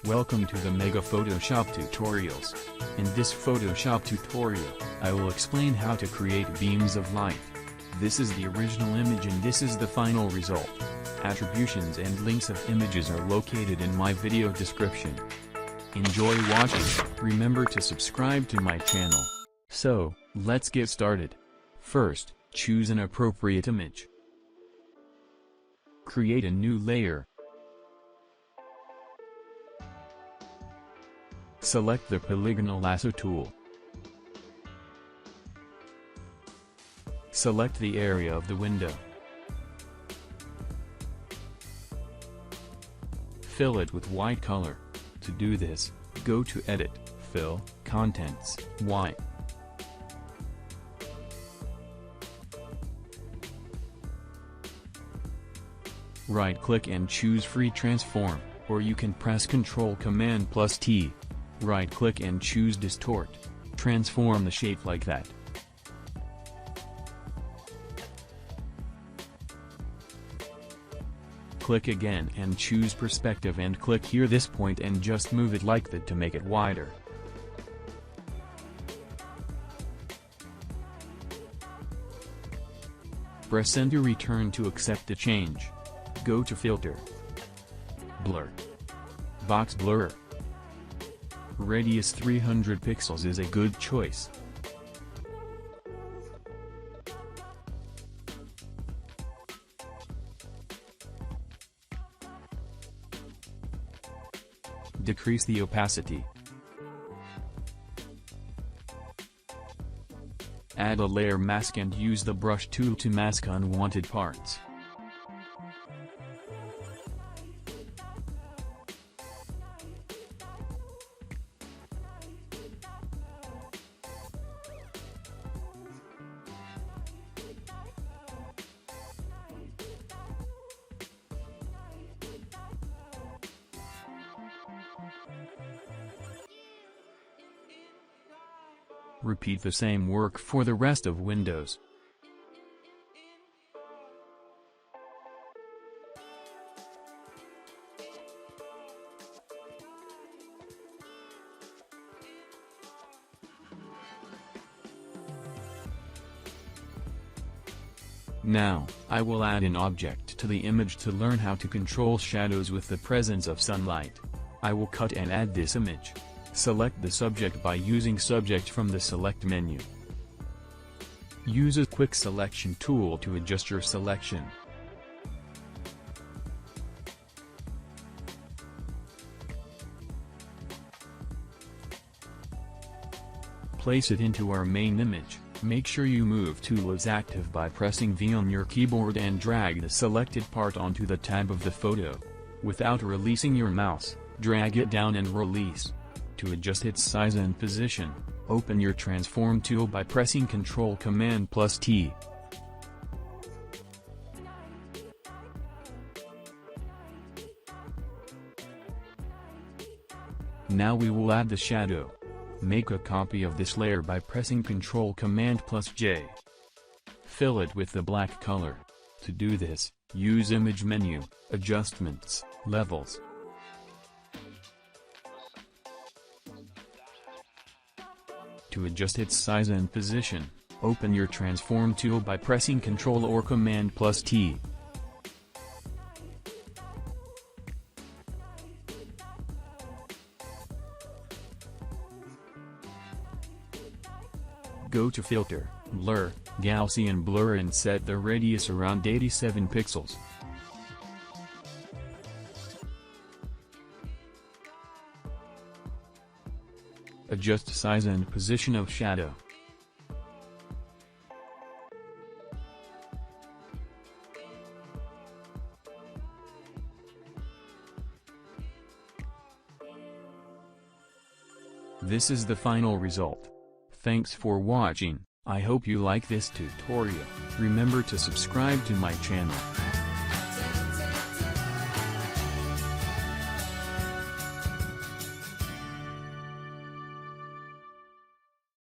Welcome to the Mega Photoshop Tutorials. In this Photoshop tutorial, I will explain how to create beams of light. This is the original image and this is the final result. Attributions and links of images are located in my video description. Enjoy watching. Remember to subscribe to my channel. So, let's get started. First, choose an appropriate image. Create a new layer. Select the polygonal lasso tool. Select the area of the window. Fill it with white color. To do this, go to Edit, Fill, Contents, White. Right-click and choose Free Transform, or you can press Ctrl+Command+T. Right-click and choose Distort. Transform the shape like that. Click again and choose Perspective and click here this point and just move it like that to make it wider. Press Enter return to accept the change. Go to Filter, Blur, Box Blur. Radius 300 pixels is a good choice. Decrease the opacity. Add a layer mask and use the brush tool to mask unwanted parts. Repeat the same work for the rest of windows. Now, I will add an object to the image to learn how to control shadows with the presence of sunlight. I will cut and add this image. Select the subject by using Subject from the Select menu. Use a Quick Selection tool to adjust your selection. Place it into our main image. Make sure you Move tool is active by pressing V on your keyboard and drag the selected part onto the tab of the photo. Without releasing your mouse, drag it down and release. To adjust its size and position, open your Transform tool by pressing Ctrl+Command+T. Now we will add the shadow. Make a copy of this layer by pressing Ctrl+Command+J. Fill it with the black color. To do this, use Image menu, Adjustments, Levels. To adjust its size and position, open your Transform tool by pressing Ctrl or Command+T. Go to Filter, Blur, Gaussian Blur and set the radius around 87 pixels. Adjust size and position of shadow. This is the final result. Thanks for watching. I hope you like this tutorial. Remember to subscribe to my channel.